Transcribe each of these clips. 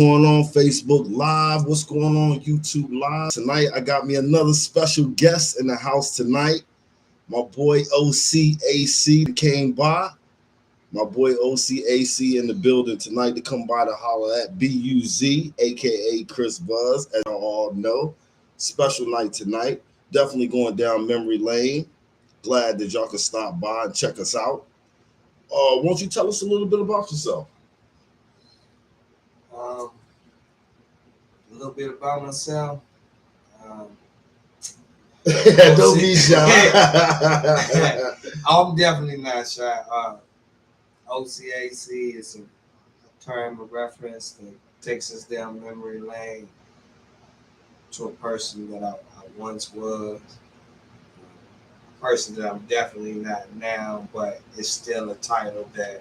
Going on Facebook Live? What's going on YouTube Live? Tonight, I got me another special guest in the house tonight. My boy O.C.A.C. came by. My boy O.C.A.C. in the building tonight to come by to holler at B.U.Z., a.k.a. Chris Buzz, as y'all all know. Special night tonight. Definitely going down memory lane. Glad that y'all could stop by and check us out. Won't you tell us a little bit about yourself? A little bit about myself. Don't be shy. I'm definitely not shy. O.C.A.C. is a term of reference that takes us down memory lane to a person that I once was, a person that I'm definitely not now, but it's still a title that,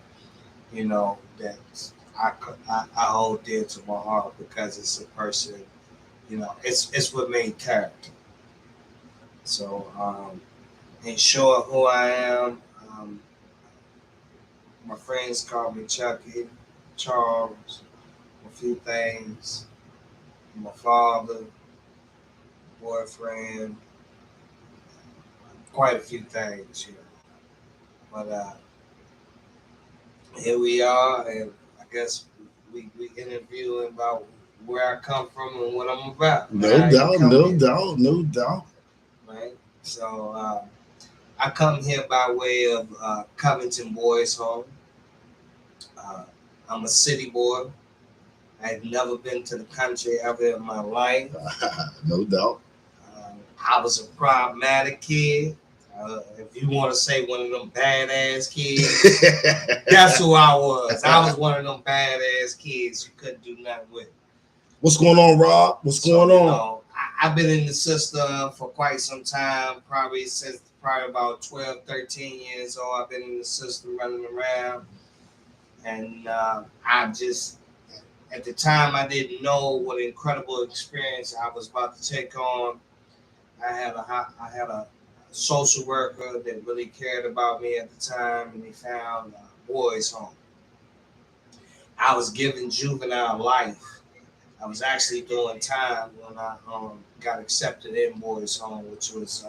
that I hold dear to my heart because it's a person, it's what made character. So, in short, who I am, my friends call me Chucky, Charles, a few things, my father, boyfriend, quite a few things. But here we are, and I guess we interviewing about where I come from and what I'm about. No doubt. Right? So I come here by way of Covington Boys Home. I'm a city boy. I've never been to the country ever in my life. No doubt. I was a problematic kid. If you want to say one of them badass kids, that's who I was. I was one of them badass kids you couldn't do nothing with. What's going on, Rob? What's going on? I've been in the system for quite some time, probably about 12, 13 years old. I've been in the system running around. And I just, at the time, I didn't know what incredible experience I was about to take on. I had a social worker that really cared about me at the time, and he found a boys' home. I was given juvenile life. I was actually doing time when I got accepted in boys' home, which was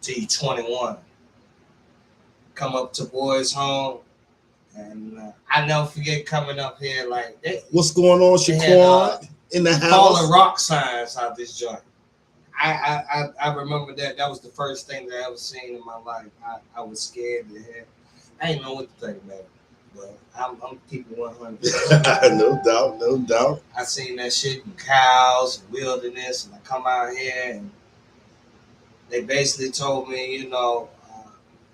till 21. Come up to boys' home. And I never forget coming up here like, what's going on, Shaquan? In the house, calling rock signs out this joint. I remember that was the first thing that I ever seen in my life. I was scared to hear. I didn't know what to think about it, but I'm keeping 100. No doubt. I seen that shit in cows and wilderness, and I come out here and they basically told me,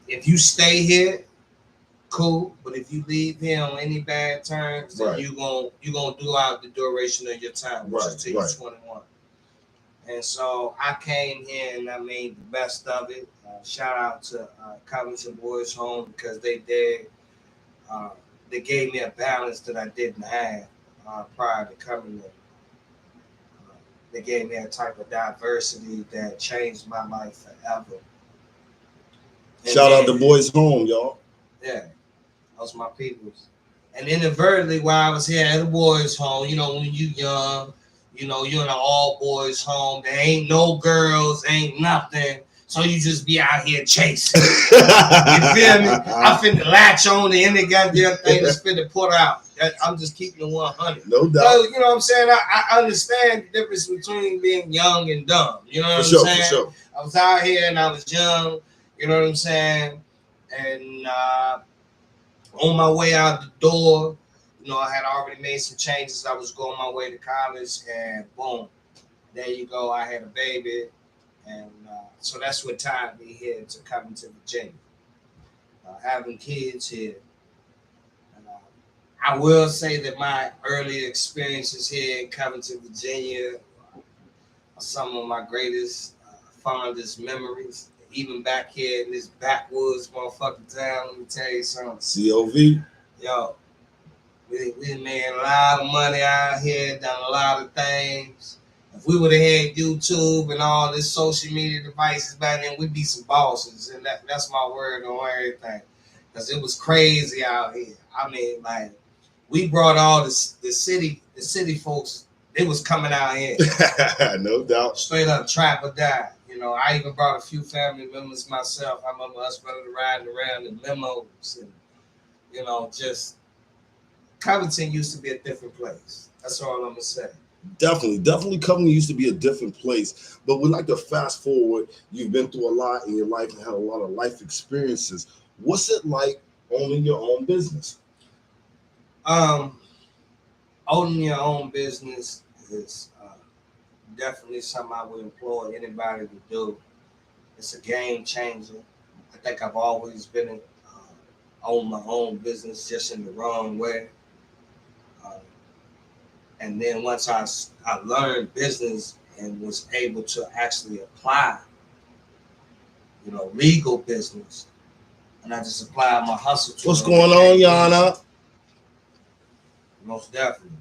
if you stay here, cool, but if you leave here on any bad terms, then you're gonna do out the duration of your time, which is till you're 21. And so I came here and I made the best of it. Shout out to Covington Boys Home because they gave me a balance that I didn't have prior to coming there. They gave me a type of diversity that changed my life forever. Shout out to Boys Home, y'all. Yeah. Those my peoples. And inadvertently, while I was here at a boys' home, when you young, you're in an all boys' home. There ain't no girls, ain't nothing. So you just be out here chasing. You feel me? I finna latch on to any goddamn thing that's finna put out. I'm just keeping it 100. No doubt. So, you know what I'm saying? I understand the difference between being young and dumb. You know what I'm saying? For sure. I was out here and I was young. You know what I'm saying? And on my way out the door, I had already made some changes. I was going my way to college, and boom, there you go. I had a baby, and so that's what tied me here to coming to Virginia. Having kids here. I will say that my early experiences here in Covington, Virginia, are some of my greatest, fondest memories. Even back here in this backwoods motherfucking town, let me tell you something. COV. Yo, we made a lot of money out here, done a lot of things. If we would have had YouTube and all this social media devices back then, we'd be some bosses. And that's my word on everything. Because it was crazy out here. I mean, like, we brought all the city folks. They was coming out here. No doubt. Straight up trap or die. You know, I even brought a few family members myself. I remember us riding around in limos and, you know, just Covington used to be a different place. That's all I'm gonna say. Definitely, Covington used to be a different place. But we like to fast forward. You've been through a lot in your life and had a lot of life experiences. What's it like owning your own business? Owning your own business is definitely something I would employ anybody to do. It's a game changer. I think I've always been own my own business just in the wrong way. Uh, and then once I learned business and was able to actually apply, you know, legal business, and I just applied my hustle to What's it. going on, Yana? Most definitely.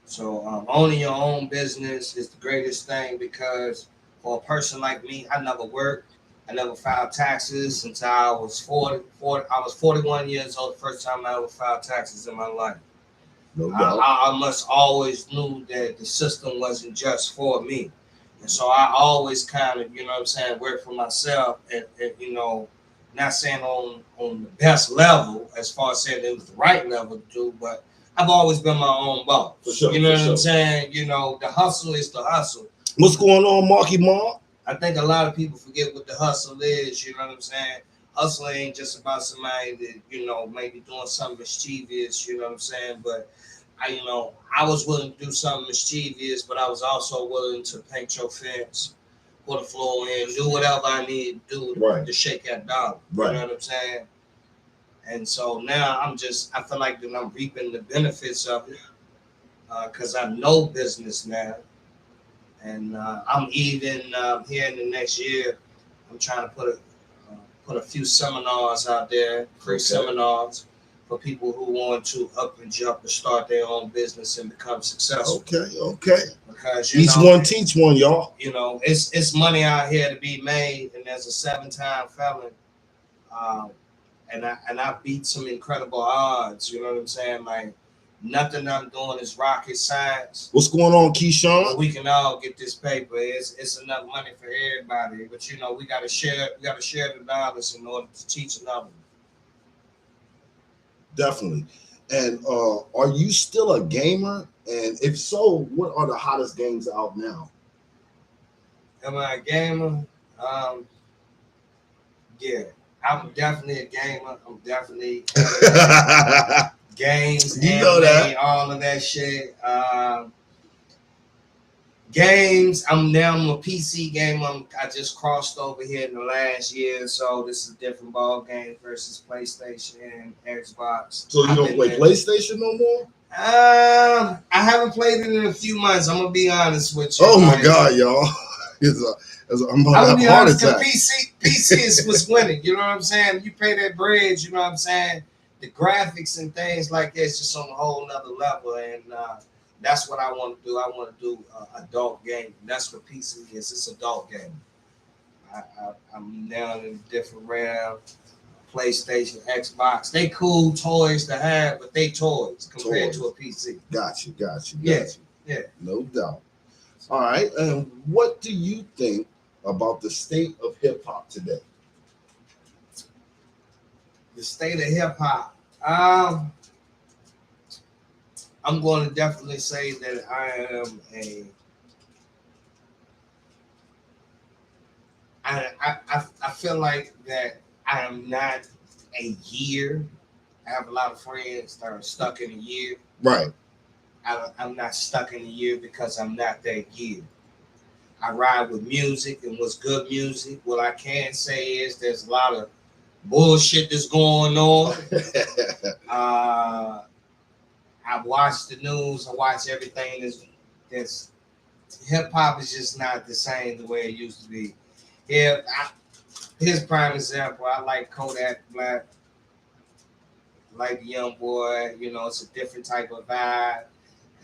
So owning your own business is the greatest thing because for a person like me, I never worked. I never filed taxes until I was 40. I was 41 years old the first time I ever filed taxes in my life. No doubt. I must always knew that the system wasn't just for me. And so I always kind of, you know what I'm saying, work for myself and you know, not saying on the best level as far as saying it was the right level to do, but I've always been my own boss. For sure, you know what sure. I'm saying? You know, the hustle is the hustle. What's going on, Marky Mark? I think a lot of people forget what the hustle is, you know what I'm saying? Hustle ain't just about somebody that, you know, maybe doing something mischievous, you know what I'm saying? But I was willing to do something mischievous, but I was also willing to paint your fence, put a floor in, do whatever I need to do to shake that dollar. Right. You know what I'm saying? And so now I feel like that I'm reaping the benefits of it because I know business now. And I'm even here in the next year, I'm trying to put a few seminars out there, free seminars for people who want to up and jump and start their own business and become successful. Okay. Because each one teach one, y'all. You know, it's money out here to be made, and as a 7-time felon, and I beat some incredible odds. You know what I'm saying? Like nothing I'm doing is rocket science. What's going on, Keyshawn? But we can all get this paper. It's enough money for everybody. But you know, we gotta share the dollars in order to teach another. Definitely. And are you still a gamer? And if so, what are the hottest games out now? Am I a gamer? Yeah, I'm definitely a gamer. I'm definitely games, you know that, all of that shit. Games. I'm a PC gamer. I just crossed over here in the last year, so this is a different ball game versus PlayStation and Xbox. So you don't play PlayStation no more? I haven't played it in a few months. I'm gonna be honest with you. Oh my god, y'all! I'm about to have a heart attack. PC is what's winning. You know what I'm saying? You pay that bread. You know what I'm saying? The graphics and things like that is just on a whole nother level, and that's what I want to do. I want to do adult game. That's what PC is. It's adult game. I'm now in a different realm. PlayStation, Xbox, they cool toys to have, but they toys compared to a PC. Got you. Yeah. No doubt. All right. And what do you think about the state of hip hop today? The state of hip hop. I'm going to definitely say that I feel like that I am not a year. I have a lot of friends that are stuck in a year. Right. I'm not stuck in a year because I'm not that year. I ride with music, and what's good music. What I can say is there's a lot of bullshit that's going on. I watch the news. I watch everything that's hip hop is just not the same the way it used to be. Here's prime example. I like Kodak Black. I like the young boy. You know, it's a different type of vibe.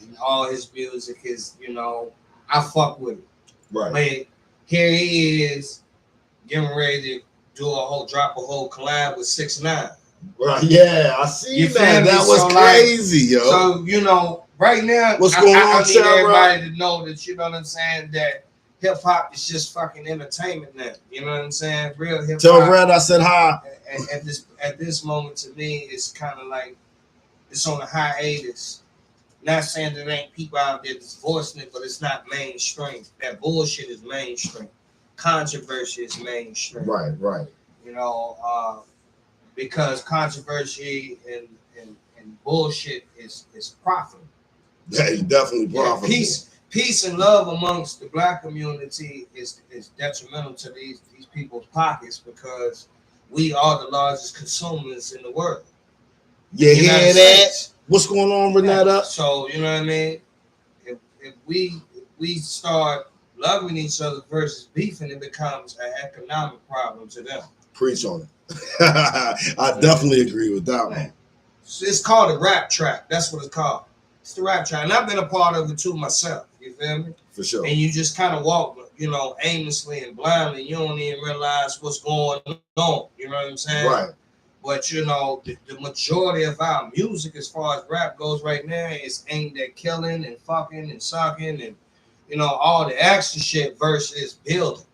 And all his music is, you know, I fuck with it. Right. But here he is getting ready to drop a whole collab with 6ix9ine. Right, yeah, I see You that. feel me? That was So, crazy, yo. So, you know, right now, What's going on, I need Chad Rock? everybody to know that, you know what I'm saying, that hip hop is just fucking entertainment now. You know what I'm saying? Real hip Tell hop Red I said hi. at this moment to me it's kind of like it's on a hiatus. Not saying there ain't people out there that's voicing it, but it's not mainstream. That bullshit is mainstream. Controversy is mainstream. Right, right. You know, because controversy and bullshit is profitable. Yeah, you definitely Yeah, profitable. peace and love amongst the black community is detrimental to these people's pockets because we are the largest consumers in the world. You hear that? What's going on, Renetta? Yeah. So you know what I mean. If we start loving each other versus beefing, it becomes an economic problem to them. Preach on it. I definitely agree with that one. It's called a rap track. That's what it's called. It's the rap track, and I've been a part of it too myself. You feel me? For sure. And you just kind of walk, you know, aimlessly and blindly. You don't even realize what's going on. You know what I'm saying? Right. But you know, the majority of our music, as far as rap goes right now, is aimed at killing and fucking and sucking and, you know, all the extra shit versus building.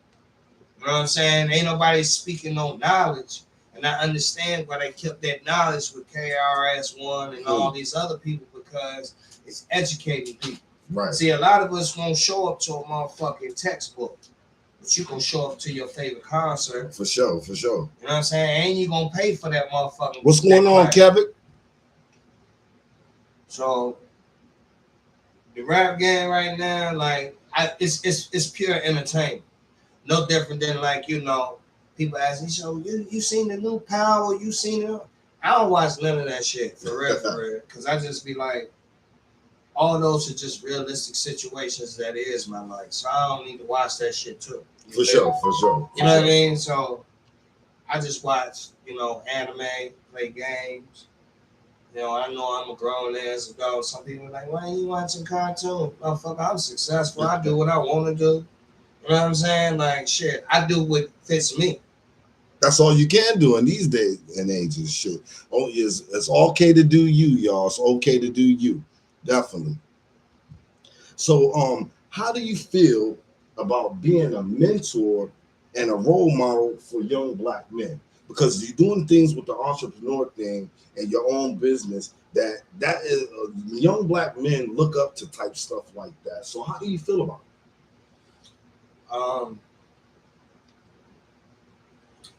You know what I'm saying? Ain't nobody speaking no knowledge. And I understand why they kept that knowledge with KRS-One and all these other people because it's educating people. Right. See, a lot of us won't show up to a motherfucking textbook. But you gonna show up to your favorite concert. For sure, for sure. You know what I'm saying? And you gonna pay for that motherfucker. What's going on, Kevin? So the rap game right now, like it's pure entertainment. No different than like, you know, people ask me, so you seen the new Power? You seen it? I don't watch none of that shit for real. Cause I just be like, all those are just realistic situations that is my life. So I don't need to watch that shit too. For sure, for sure. You know what I mean? So I just watch, you know, anime, play games. You know I'm a grown ass adult. Some people are like, why are you watching cartoons? Motherfucker, I'm successful. I do what I want to do. You know what I'm saying? Like, shit, I do what fits me. That's all you can do in these days and ages. Shit. Oh, it's okay to do you, y'all. It's okay to do you. Definitely. So, how do you feel about being a mentor and a role model for young black men? Because you're doing things with the entrepreneur thing and your own business that is young black men look up to type stuff like that. So how do you feel about it?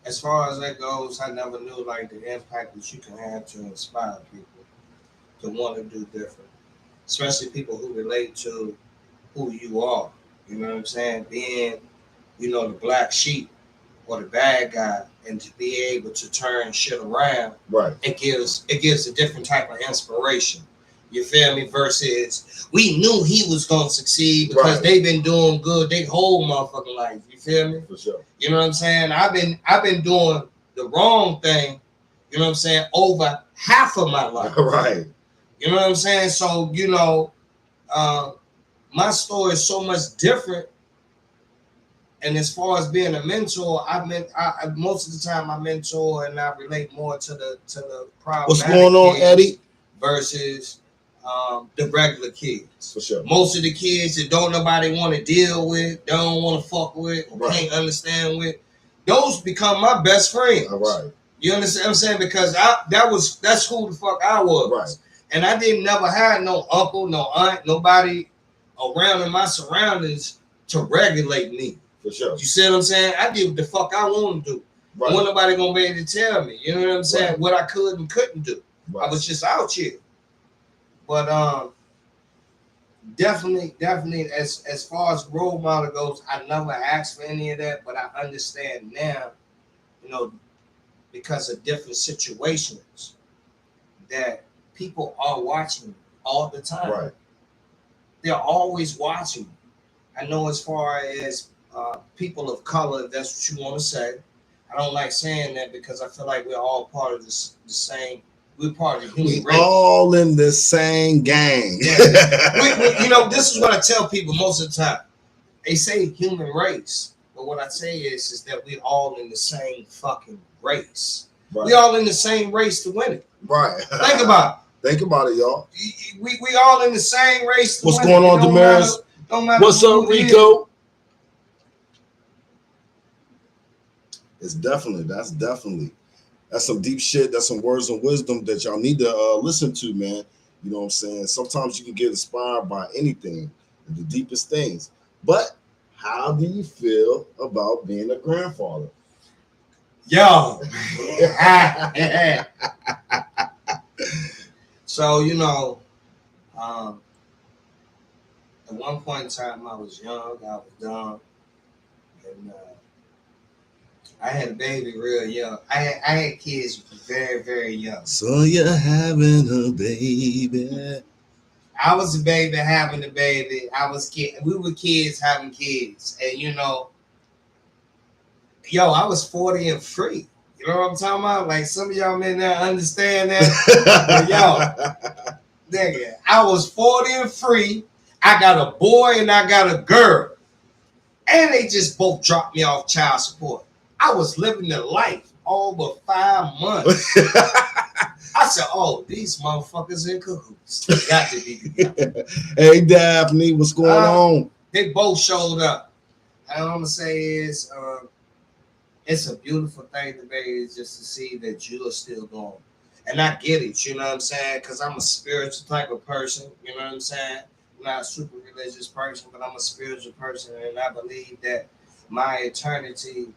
As far as that goes, I never knew like the impact that you can have to inspire people to want to do different, especially people who relate to who you are. You know what I'm saying? Being, you know, the black sheep or the bad guy, and to be able to turn shit around, right? It gives a different type of inspiration. You feel me? Versus we knew he was gonna succeed because they've been doing good their whole motherfucking life. You feel me? For sure. You know what I'm saying? I've been doing the wrong thing, you know what I'm saying, over half of my life. Right. You know what I'm saying? So, you know, my story is so much different. And as far as being a mentor, I most of the time I mentor and I relate more to the problematic. What's going on, Eddie? Versus the regular kids. For sure. Most of the kids that don't nobody want to deal with, don't want to fuck with, or can't understand with, those become my best friends. All right. You understand what I'm saying? Because that's who the fuck I was. Right. And I didn't never have no uncle, no aunt, nobody around in my surroundings to regulate me. For sure. You see what I'm saying? I did what the fuck I want to do. Right. Wasn't nobody gonna be able to tell me. You know what I'm saying? Right. What I could and couldn't do. Right. I was just out here. But definitely, as far as role model goes, I never asked for any of that, but I understand now, you know, because of different situations, that people are watching all the time. Right. They're always watching. I know as far as people of color, if that's what you want to say. I don't like saying that because I feel like we're all part of the same. We're part of the human race. All in the same gang. Yeah. You know, this is what I tell people most of the time. They say human race, but what I say is that we're all in the same fucking race. Right. We all in the same race to win it. Right. Think about it. Think about it, y'all. We all in the same race to What's win going it. on, Damaris? Don't matter What's up, Rico? It's definitely, that's some deep shit. That's some words of wisdom that y'all need to listen to, man. You know what I'm saying? Sometimes you can get inspired by anything, the deepest things. But how do you feel about being a grandfather? Yo. So, you know, at one point in time, I was young, I was dumb, and I had a baby real young. I had kids very, very young. So you're having a baby. I was a baby having a baby. We were kids having kids. And, you know, yo, I was 40 and free. You know what I'm talking about? Like, some of y'all may not understand that. But, yo, nigga, I was 40 and free. I got a boy and I got a girl. And they just both dropped me off child support. I was living the life all but 5 months. I said, oh, these motherfuckers in cahoots. They got to be together. Hey, Daphne, what's going on? They both showed up. And all I'm going to say is, it's a beautiful thing to me just to see that you are still going. And I get it, you know what I'm saying? Because I'm a spiritual type of person, you know what I'm saying? I'm not a super religious person, but I'm a spiritual person. And I believe that my eternity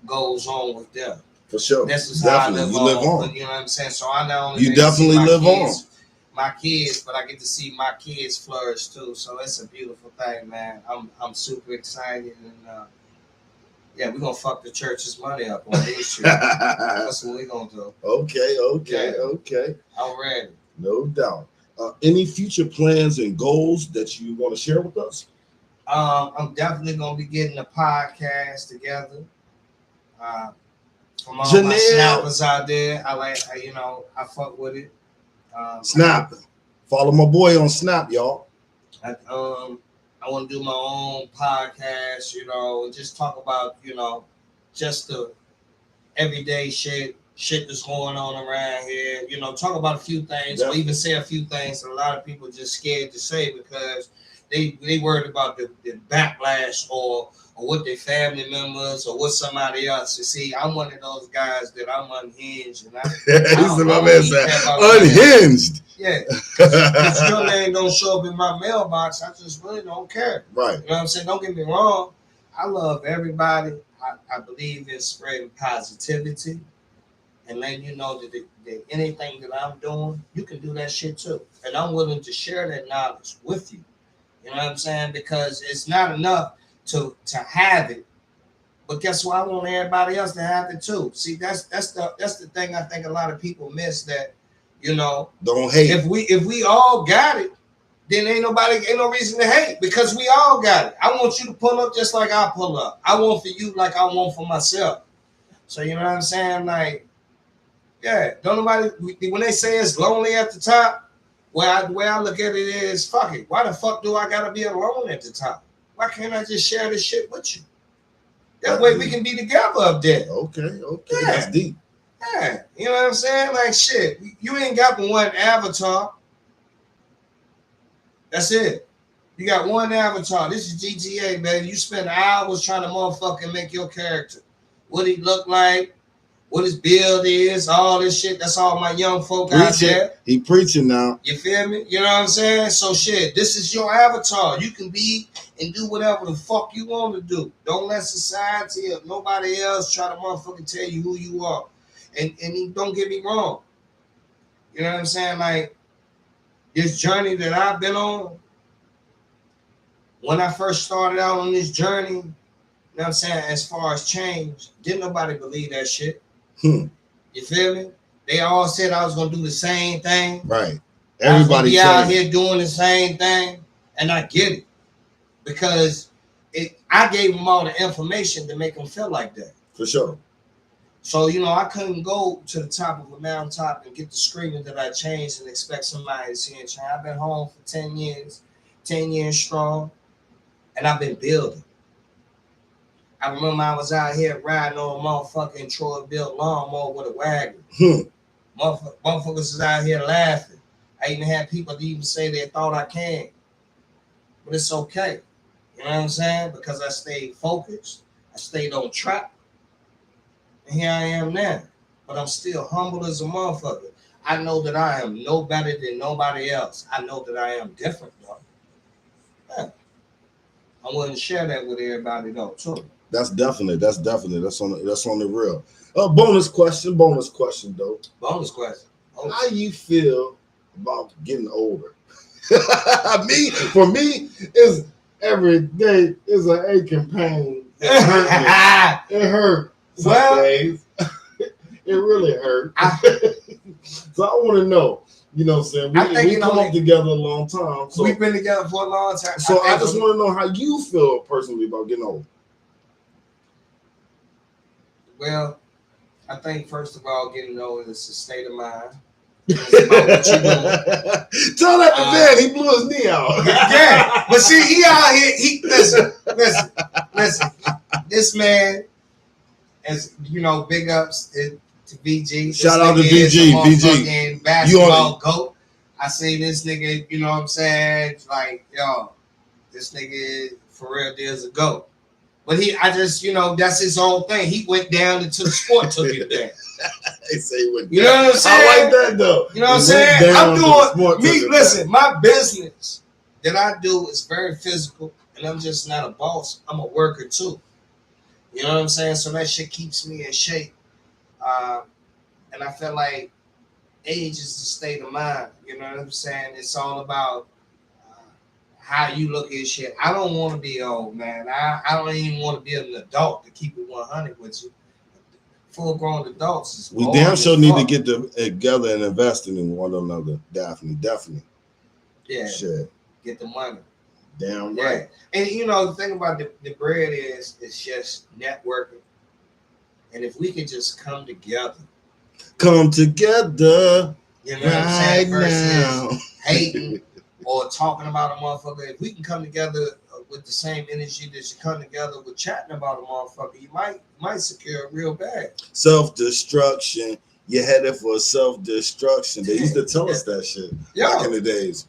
goes on with them. For sure. This is definitely. how I live on. You know what I'm saying? So I not only you definitely live kids, on. My kids, but I get to see my kids flourish too. So it's a beautiful thing, man. I'm super excited, and yeah, we're gonna fuck the church's money up on these shit. That's what we're gonna do. Okay. I'm ready. No doubt. Any future plans and goals that you want to share with us? I'm definitely gonna be getting a podcast together. From all Janelle. my snappers out there, I fuck with it. Snap. Follow my boy on Snap, y'all. I want to do my own podcast, you know, and just talk about, you know, just the everyday shit that's going on around here. You know, talk about a few things, or even say a few things that a lot of people just scared to say because they worried about the backlash or what their family members or what somebody else. You see, I'm one of those guys that I'm unhinged, and unhinged. Yeah, because your name don't show up in my mailbox, I just really don't care. Right. You know what I'm saying? Don't get me wrong. I love everybody. I believe in spreading positivity and letting you know that anything that I'm doing, you can do that shit too. And I'm willing to share that knowledge with you. You know what I'm saying? Because it's not enough to have it. But guess what? I want everybody else to have it too. See, that's the thing I think a lot of people miss, that, you know, don't hate. If we all got it, then ain't no reason to hate, because we all got it. I want you to pull up just like I pull up. I want for you like I want for myself. So you know what I'm saying? Like, yeah, don't nobody, when they say it's lonely at the top, the way I look at it is, fuck it. Why the fuck do I gotta be alone at the top? Why can't I just share this shit with you? That way we can be together up there. Okay. Yeah. That's deep. Yeah, you know what I'm saying? Like, shit, you ain't got one avatar. That's it. You got one avatar. This is GTA, baby. You spend hours trying to motherfucking make your character. What he look like, what his build is, all this shit. That's all my young folk out there. He preaching now. You feel me? You know what I'm saying? So shit, this is your avatar. You can be and do whatever the fuck you want to do. Don't let society or nobody else try to motherfucking tell you who you are. And don't get me wrong. You know what I'm saying? Like, this journey that I've been on, when I first started out on this journey, you know what I'm saying, as far as change, didn't nobody believe that shit. You feel me? They all said I was going to do the same thing. Right. Everybody be out here doing the same thing, and I get it. Because I gave them all the information to make them feel like that. For sure. So, you know, I couldn't go to the top of a mountaintop and get the screaming that I changed and expect somebody to see it change. I've been home for 10 years strong, and I've been building. I remember I was out here riding on a motherfucking Troy-built lawnmower with a wagon. Motherfuckers was out here laughing. I even had people that even say they thought I can. But it's okay. You know what I'm saying? Because I stayed focused. I stayed on track. And here I am now. But I'm still humble as a motherfucker. I know that I am no better than nobody else. I know that I am different, though. Yeah. I wouldn't share that with everybody, though, too. That's on the real. Bonus question, though. Bonus question. How you feel about getting older? For me, is every day is an aching pain. It hurt me. It hurt some days. It really hurt. So I want to know. You know what I'm saying? We come up together a long time. So we've been together for a long time. So I just want to know how you feel personally about getting older. Well, I think first of all, getting older is a state of mind. It's about what you're doing. Tell that to Ben. He blew his knee out. Yeah, but see, he out here. Listen. This man, as you know, big ups to VG. Shout out to VG. Basketball GOAT. I say this nigga. You know what I'm saying? Like, yo, this nigga for real is a GOAT. But that's his own thing. He went down into the sport, took it there. They say he went down. You know what I'm saying? I like that though. You know what I'm saying? I'm doing me. Listen, my business that I do is very physical, and I'm just not a boss. I'm a worker too. You know what I'm saying? So that shit keeps me in shape. And I feel like age is the state of mind. You know what I'm saying? It's all about how you look at shit. I don't want to be old, man. I don't even want to be an adult, to keep it 100 with you. Full grown adults. We damn sure need to get together and invest in one another. Definitely. Yeah. Shit. Get the money. Damn right. Yeah. And the thing about the bread is it's just networking. And if we could just come together. You know what I'm saying? Versus hating or talking about a motherfucker. If we can come together with the same energy that you come together with chatting about a motherfucker, you might secure a real bag. Self-destruction. You're headed for self-destruction. They used to tell us that shit back in the days.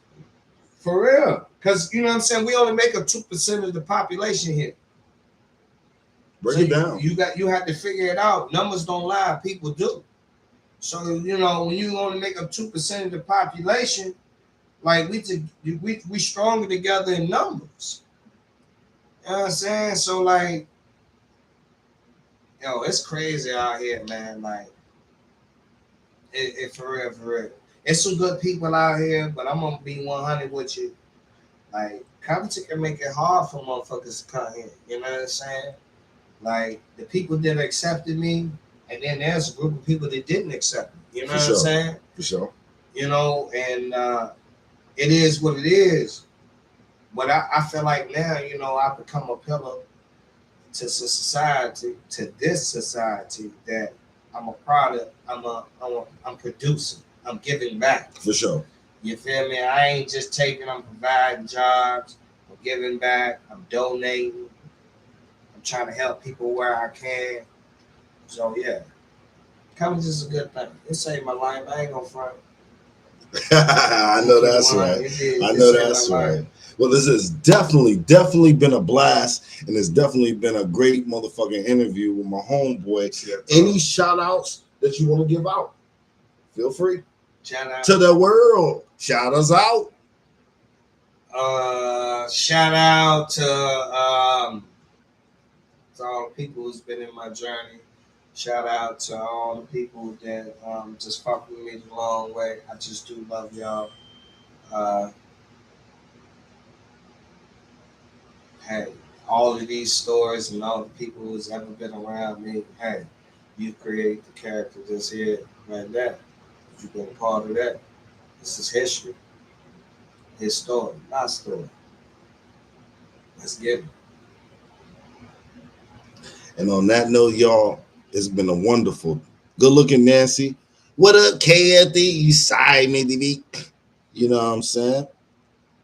For real. Because, you know what I'm saying, we only make up 2% of the population here. Break it down. You have to figure it out. Numbers don't lie, people do. So, when you only make up 2% of the population, like we stronger together in numbers. You know what I'm saying? So like, it's crazy out here, man. Like, it for real. It's some good people out here, but I'm gonna be 100 with you. Like, competition can make it hard for motherfuckers to come here. You know what I'm saying? Like, the people that accepted me, and then there's a group of people that didn't accept me. You know what I'm saying? For sure. And it is what it is. But I feel like now, I've become a pillar to society, to this society, that I'm a product. I'm producing. I'm giving back. For sure. You feel me? I ain't just taking. I'm providing jobs. I'm giving back. I'm donating. I'm trying to help people where I can. So yeah, comedy is a good thing. It saved my life. I ain't gonna front. I know that's right. Well, this has definitely been a blast, and it's definitely been a great motherfucking interview with my homeboy. Yeah, any shout outs that you want to give out? Feel free. Shout out to the world. Shout us out. Shout out to all the people who's been in my journey. Shout out to all the people that just fuck with me the long way. I just do love y'all. Hey, all of these stories and all the people who's ever been around me, hey, you create the character that's here right there. You've been a part of that. This is history. His story, my story. Let's get it. And on that note, y'all, it's been a wonderful, good-looking Nancy. What up, K at the East Side, maybe? You know what I'm saying?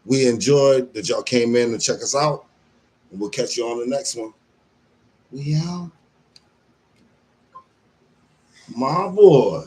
We enjoyed that y'all came in to check us out. And we'll catch you on the next one. We out. My boy.